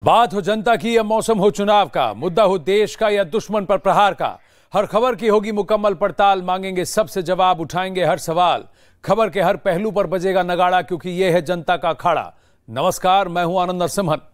बात हो जनता की या मौसम हो चुनाव का, मुद्दा हो देश का या दुश्मन पर प्रहार का, हर खबर की होगी मुकम्मल पड़ताल। मांगेंगे सबसे जवाब, उठाएंगे हर सवाल। खबर के हर पहलू पर बजेगा नगाड़ा, क्योंकि यह है जनता का अखाड़ा। नमस्कार, मैं हूं आनंद नरसिम्हन।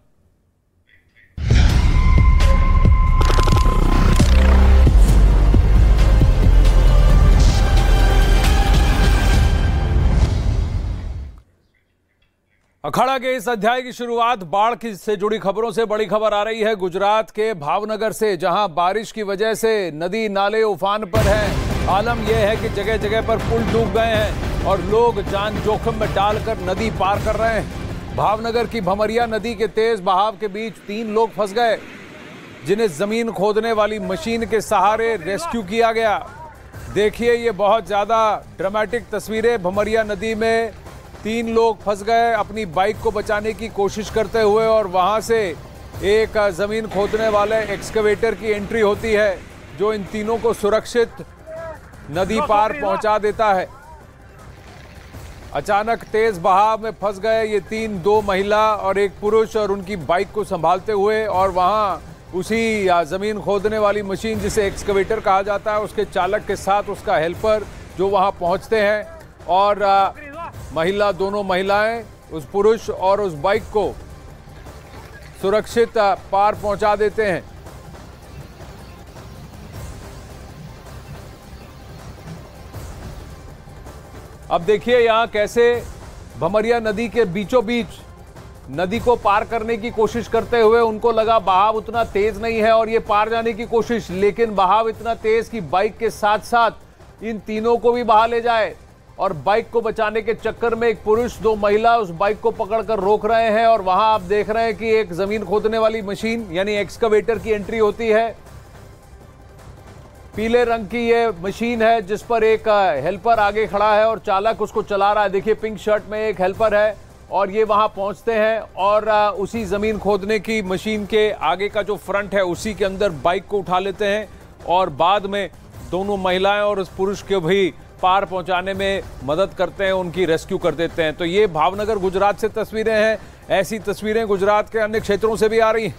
अखाड़ा के इस अध्याय की शुरुआत बाढ़ से जुड़ी खबरों से। बड़ी खबर आ रही है गुजरात के भावनगर से, जहां बारिश की वजह से नदी नाले उफान पर हैं। आलम यह है कि जगह जगह पर पुल डूब गए हैं और लोग जान जोखिम में डालकर नदी पार कर रहे हैं। भावनगर की भमरिया नदी के तेज बहाव के बीच 3 लोग फंस गए, जिन्हें जमीन खोदने वाली मशीन के सहारे रेस्क्यू किया गया। देखिए, ये बहुत ज्यादा ड्रामेटिक तस्वीरें। भमरिया नदी में 3 लोग फंस गए अपनी बाइक को बचाने की कोशिश करते हुए, और वहां से एक जमीन खोदने वाले एक्सकवेटर की एंट्री होती है, जो इन तीनों को सुरक्षित नदी पार पहुंचा देता है। अचानक तेज बहाव में फंस गए ये 3, 2 महिला और 1 पुरुष, और उनकी बाइक को संभालते हुए, और वहां उसी जमीन खोदने वाली मशीन जिसे एक्सकवेटर कहा जाता है, उसके चालक के साथ उसका हेल्पर जो वहां पहुंचते हैं, और दोनों महिलाएं उस पुरुष और उस बाइक को सुरक्षित पार पहुंचा देते हैं। अब देखिए यहां कैसे भमरिया नदी के बीचों बीच नदी को पार करने की कोशिश करते हुए, उनको लगा बहाव उतना तेज नहीं है और ये पार जाने की कोशिश, लेकिन बहाव इतना तेज कि बाइक के साथ साथ इन तीनों को भी बहा ले जाए। और बाइक को बचाने के चक्कर में एक पुरुष, 2 महिला उस बाइक को पकड़कर रोक रहे हैं, और वहां आप देख रहे हैं कि एक जमीन खोदने वाली मशीन यानी एक्सकवेटर की एंट्री होती है। पीले रंग की ये मशीन है, जिस पर एक हेल्पर आगे खड़ा है और चालक उसको चला रहा है। देखिए, पिंक शर्ट में एक हेल्पर है, और ये वहां पहुंचते हैं और उसी जमीन खोदने की मशीन के आगे का जो फ्रंट है उसी के अंदर बाइक को उठा लेते हैं, और बाद में दोनों महिलाएं और उस पुरुष को भी पार पहुंचाने में मदद करते हैं, उनकी रेस्क्यू कर देते हैं। तो ये भावनगर गुजरात से तस्वीरें हैं। ऐसी तस्वीरें गुजरात के अन्य क्षेत्रों से भी आ रही हैं।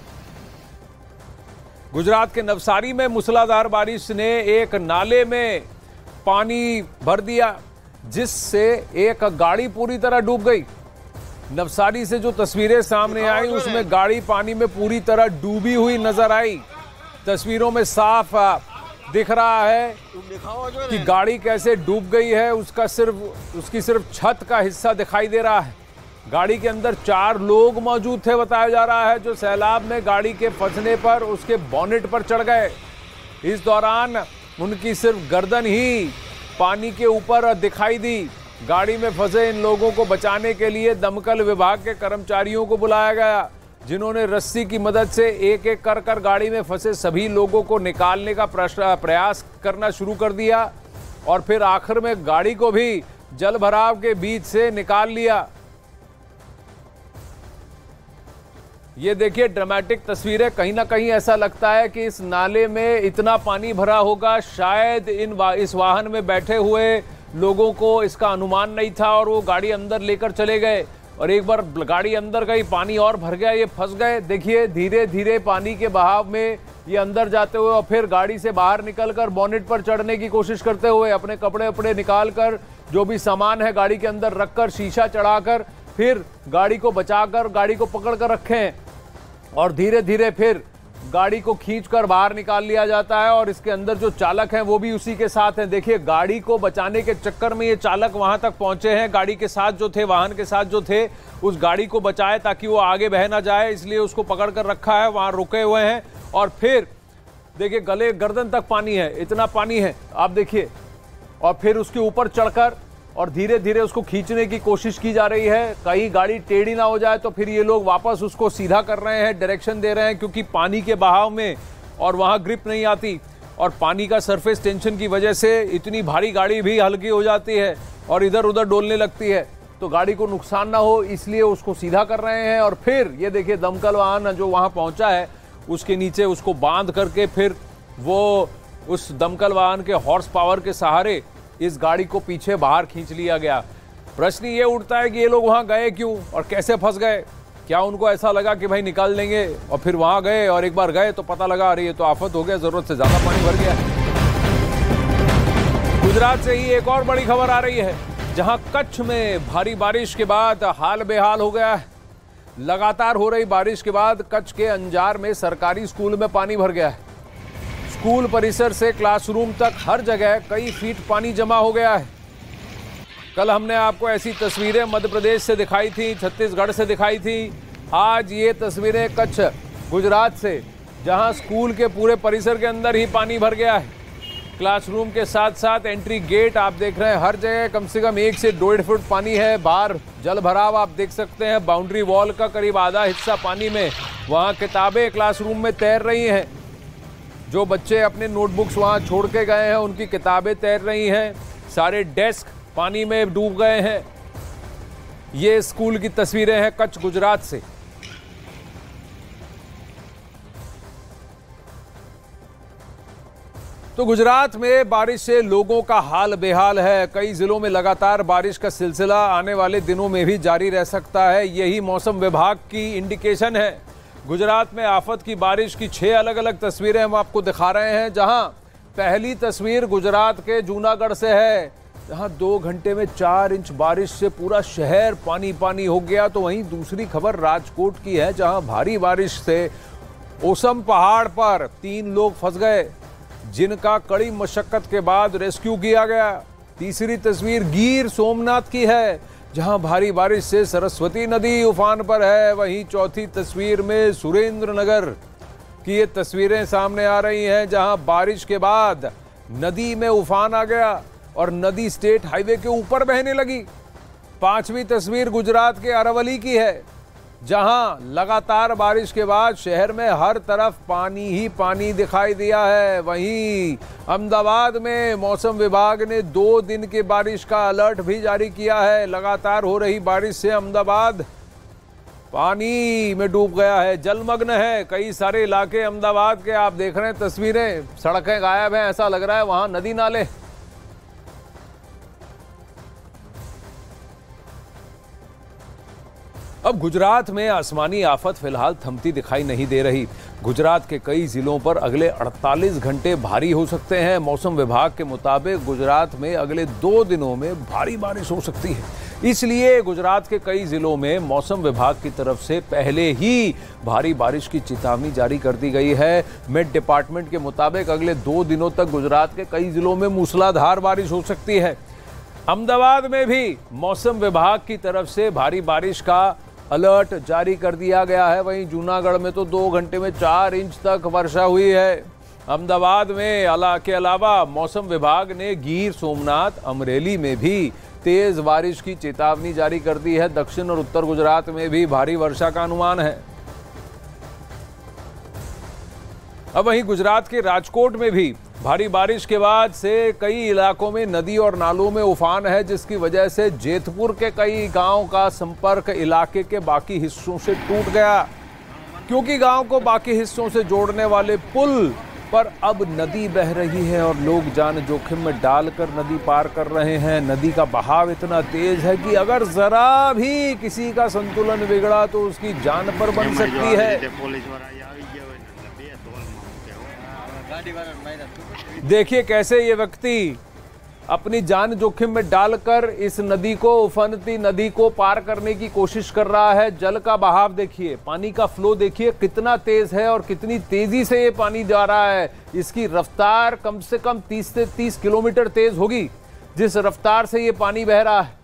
गुजरात के नवसारी में मूसलाधार बारिश ने एक नाले में पानी भर दिया, जिससे एक गाड़ी पूरी तरह डूब गई। नवसारी से जो तस्वीरें सामने आई, उसमें गाड़ी पानी में पूरी तरह डूबी हुई नजर आई। तस्वीरों में साफ दिख रहा है कि गाड़ी कैसे डूब गई है। उसकी सिर्फ छत का हिस्सा दिखाई दे रहा है। गाड़ी के अंदर 4 लोग मौजूद थे, बताया जा रहा है, जो सैलाब में गाड़ी के फंसने पर उसके बोनेट पर चढ़ गए। इस दौरान उनकी सिर्फ गर्दन ही पानी के ऊपर दिखाई दी। गाड़ी में फंसे इन लोगों को बचाने के लिए दमकल विभाग के कर्मचारियों को बुलाया गया, जिन्होंने रस्सी की मदद से एक एक कर गाड़ी में फंसे सभी लोगों को निकालने का प्रयास करना शुरू कर दिया, और फिर आखिर में गाड़ी को भी जल भराव के बीच से निकाल लिया। ये देखिए ड्रामेटिक तस्वीरें। कहीं ना कहीं ऐसा लगता है कि इस नाले में इतना पानी भरा होगा, शायद इस वाहन में बैठे हुए लोगों को इसका अनुमान नहीं था, और वो गाड़ी अंदर लेकर चले गए, और एक बार गाड़ी अंदर गई, पानी और भर गया, ये फंस गए। देखिए, धीरे धीरे पानी के बहाव में ये अंदर जाते हुए, और फिर गाड़ी से बाहर निकलकर बोनेट पर चढ़ने की कोशिश करते हुए, अपने कपड़े वपड़े निकालकर, जो भी सामान है गाड़ी के अंदर रखकर, शीशा चढ़ाकर, फिर गाड़ी को बचाकर गाड़ी को पकड़ कर रखें, और धीरे धीरे फिर गाड़ी को खींचकर बाहर निकाल लिया जाता है। और इसके अंदर जो चालक हैं वो भी उसी के साथ हैं। देखिए, गाड़ी को बचाने के चक्कर में ये चालक वहां तक पहुंचे हैं। गाड़ी के साथ जो थे, वाहन के साथ जो थे, उस गाड़ी को बचाए ताकि वो आगे बह ना जाए, इसलिए उसको पकड़ कर रखा है, वहां रुके हुए हैं। और फिर देखिए, गले गर्दन तक पानी है, इतना पानी है, आप देखिए। और फिर उसके ऊपर चढ़कर और धीरे धीरे उसको खींचने की कोशिश की जा रही है, कहीं गाड़ी टेढ़ी ना हो जाए। तो फिर ये लोग वापस उसको सीधा कर रहे हैं, डायरेक्शन दे रहे हैं, क्योंकि पानी के बहाव में और वहां ग्रिप नहीं आती, और पानी का सरफेस टेंशन की वजह से इतनी भारी गाड़ी भी हल्की हो जाती है और इधर उधर डोलने लगती है। तो गाड़ी को नुकसान ना हो, इसलिए उसको सीधा कर रहे हैं। और फिर ये देखिए, दमकल वाहन जो वहां पहुंचा है, उसके नीचे उसको बांध करके फिर वो उस दमकल वाहन के हॉर्स पावर के सहारे इस गाड़ी को पीछे बाहर खींच लिया गया। प्रश्न ये उठता है कि ये लोग वहां गए क्यों और कैसे फंस गए। क्या उनको ऐसा लगा कि भाई निकाल लेंगे, और फिर वहां गए और एक बार गए तो पता लगा अरे ये तो आफत हो गया, जरूरत से ज्यादा पानी भर गया। गुजरात से ही एक और बड़ी खबर आ रही है, जहां कच्छ में भारी बारिश के बाद हाल बेहाल हो गया है। लगातार हो रही बारिश के बाद कच्छ के अंजार में सरकारी स्कूल में पानी भर गया है। स्कूल परिसर से क्लासरूम तक हर जगह कई फीट पानी जमा हो गया है। कल हमने आपको ऐसी तस्वीरें मध्य प्रदेश से दिखाई थी, छत्तीसगढ़ से दिखाई थी। आज ये तस्वीरें कच्छ गुजरात से, जहां स्कूल के पूरे परिसर के अंदर ही पानी भर गया है। क्लासरूम के साथ साथ एंट्री गेट आप देख रहे हैं, हर जगह कम से कम 1 से 1.5 फुट पानी है। बाहर जल भराव आप देख सकते हैं, बाउंड्री वॉल का करीब आधा हिस्सा पानी में। वहां किताबें क्लासरूम में तैर रही हैं। जो बच्चे अपने नोटबुक्स वहां छोड़ के गए हैं उनकी किताबें तैर रही हैं। सारे डेस्क पानी में डूब गए हैं। ये स्कूल की तस्वीरें हैं कच्छ गुजरात से। तो गुजरात में बारिश से लोगों का हाल बेहाल है। कई जिलों में लगातार बारिश का सिलसिला आने वाले दिनों में भी जारी रह सकता है, यही मौसम विभाग की इंडिकेशन है। गुजरात में आफत की बारिश की 6 अलग अलग तस्वीरें हम आपको दिखा रहे हैं, जहां पहली तस्वीर गुजरात के जूनागढ़ से है, जहां 2 घंटे में 4 इंच बारिश से पूरा शहर पानी पानी हो गया। तो वहीं दूसरी खबर राजकोट की है, जहां भारी बारिश से ओसम पहाड़ पर 3 लोग फंस गए, जिनका कड़ी मशक्कत के बाद रेस्क्यू किया गया। तीसरी तस्वीर गिर सोमनाथ की है, जहां भारी बारिश से सरस्वती नदी उफान पर है। वहीं चौथी तस्वीर में सुरेंद्र नगर की ये तस्वीरें सामने आ रही हैं, जहां बारिश के बाद नदी में उफान आ गया और नदी स्टेट हाईवे के ऊपर बहने लगी। 5वीं तस्वीर गुजरात के अरावली की है, जहां लगातार बारिश के बाद शहर में हर तरफ पानी ही पानी दिखाई दिया है। वहीं अहमदाबाद में मौसम विभाग ने 2 दिन की बारिश का अलर्ट भी जारी किया है। लगातार हो रही बारिश से अहमदाबाद पानी में डूब गया है, जलमग्न है। कई सारे इलाके अहमदाबाद के आप देख रहे हैं तस्वीरें, सड़कें गायब हैं, ऐसा लग रहा है वहां नदी नाले। अब गुजरात में आसमानी आफत फिलहाल थमती दिखाई नहीं दे रही। गुजरात के कई जिलों पर अगले 48 घंटे भारी हो सकते हैं। मौसम विभाग के मुताबिक गुजरात में अगले 2 दिनों में भारी बारिश हो सकती है। इसलिए गुजरात के कई जिलों में मौसम विभाग की तरफ से पहले ही भारी बारिश की चेतावनी जारी कर दी गई है। मेट डिपार्टमेंट के मुताबिक अगले 2 दिनों तक गुजरात के कई जिलों में मूसलाधार बारिश हो सकती है। अहमदाबाद में भी मौसम विभाग की तरफ से भारी बारिश का अलर्ट जारी कर दिया गया है। वहीं जूनागढ़ में तो 2 घंटे में 4 इंच तक वर्षा हुई है। अहमदाबाद में के अलावा मौसम विभाग ने गिर सोमनाथ, अमरेली में भी तेज बारिश की चेतावनी जारी कर दी है। दक्षिण और उत्तर गुजरात में भी भारी वर्षा का अनुमान है। अब वहीं गुजरात के राजकोट में भी भारी बारिश के बाद से कई इलाकों में नदी और नालों में उफान है, जिसकी वजह से जेतपुर के कई गांव का संपर्क इलाके के बाकी हिस्सों से टूट गया, क्योंकि गांव को बाकी हिस्सों से जोड़ने वाले पुल पर अब नदी बह रही है और लोग जान जोखिम में डालकर नदी पार कर रहे हैं। नदी का बहाव इतना तेज है कि अगर जरा भी किसी का संतुलन बिगड़ा तो उसकी जान पर बन सकती है। देखिए कैसे ये व्यक्ति अपनी जान जोखिम में डालकर इस नदी को, उफनती नदी को पार करने की कोशिश कर रहा है। जल का बहाव देखिए, पानी का फ्लो देखिए कितना तेज है और कितनी तेजी से ये पानी जा रहा है। इसकी रफ्तार कम से कम 30 से 30 किलोमीटर तेज होगी, जिस रफ्तार से ये पानी बह रहा है।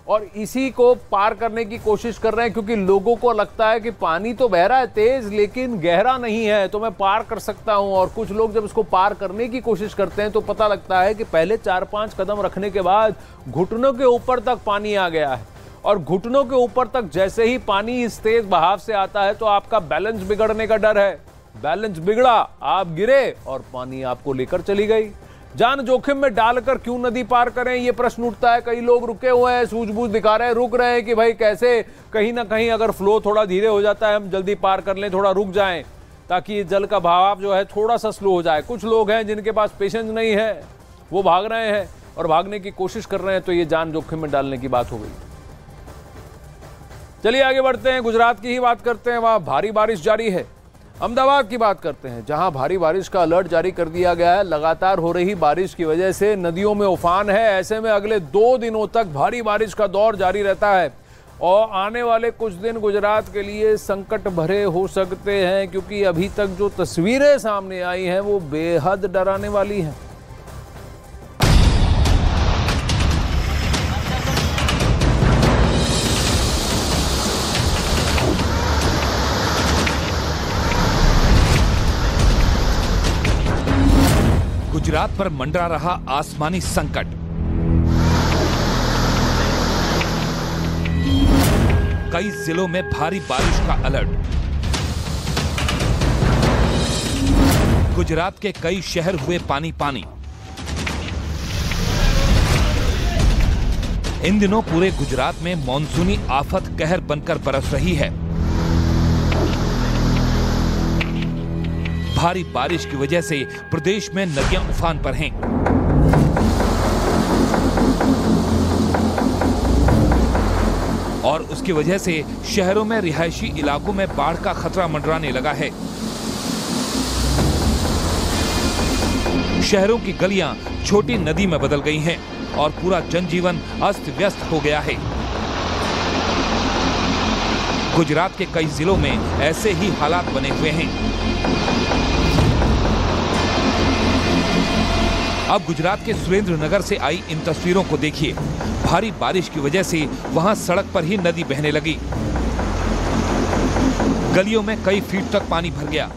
और इसी को पार करने की कोशिश कर रहे हैं, क्योंकि लोगों को लगता है कि पानी तो बह रहा है तेज लेकिन गहरा नहीं है, तो मैं पार कर सकता हूं। और कुछ लोग जब इसको पार करने की कोशिश करते हैं तो पता लगता है कि पहले 4-5 कदम रखने के बाद घुटनों के ऊपर तक पानी आ गया है। और घुटनों के ऊपर तक जैसे ही पानी इस तेज बहाव से आता है तो आपका बैलेंस बिगड़ने का डर है। बैलेंस बिगड़ा, आप गिरे और पानी आपको लेकर चली गई। जान जोखिम में डालकर क्यों नदी पार करें, ये प्रश्न उठता है। कई लोग रुके हुए हैं, सूझबूझ दिखा रहे हैं, रुक रहे हैं कि भाई कैसे कहीं ना कहीं अगर फ्लो थोड़ा धीरे हो जाता है हम जल्दी पार कर लें, थोड़ा रुक जाएं ताकि जल का बहाव जो है थोड़ा सा स्लो हो जाए। कुछ लोग हैं जिनके पास पेशेंस नहीं है, वो भाग रहे हैं और भागने की कोशिश कर रहे हैं, तो ये जान जोखिम में डालने की बात हो गई। चलिए आगे बढ़ते हैं, गुजरात की ही बात करते हैं। वहां भारी बारिश जारी है। अहमदाबाद की बात करते हैं, जहां भारी बारिश का अलर्ट जारी कर दिया गया है। लगातार हो रही बारिश की वजह से नदियों में उफान है। ऐसे में अगले 2 दिनों तक भारी बारिश का दौर जारी रहता है और आने वाले कुछ दिन गुजरात के लिए संकट भरे हो सकते हैं, क्योंकि अभी तक जो तस्वीरें सामने आई हैं वो बेहद डराने वाली हैं। गुजरात पर मंडरा रहा आसमानी संकट। कई जिलों में भारी बारिश का अलर्ट। गुजरात के कई शहर हुए पानी पानी। इन दिनों पूरे गुजरात में मॉनसूनी आफत कहर बनकर बरस रही है। भारी बारिश की वजह से प्रदेश में नदियां उफान पर हैं। और उसकी वजह से शहरों में रिहायशी इलाकों में बाढ़ का खतरा मंडराने लगा है। शहरों की गलियां छोटी नदी में बदल गई हैं और पूरा जनजीवन अस्त व्यस्त हो गया है। गुजरात के कई जिलों में ऐसे ही हालात बने हुए हैं। अब गुजरात के सुरेंद्रनगर से आई इन तस्वीरों को देखिए। भारी बारिश की वजह से वहां सड़क पर ही नदी बहने लगी। गलियों में कई फीट तक पानी भर गया।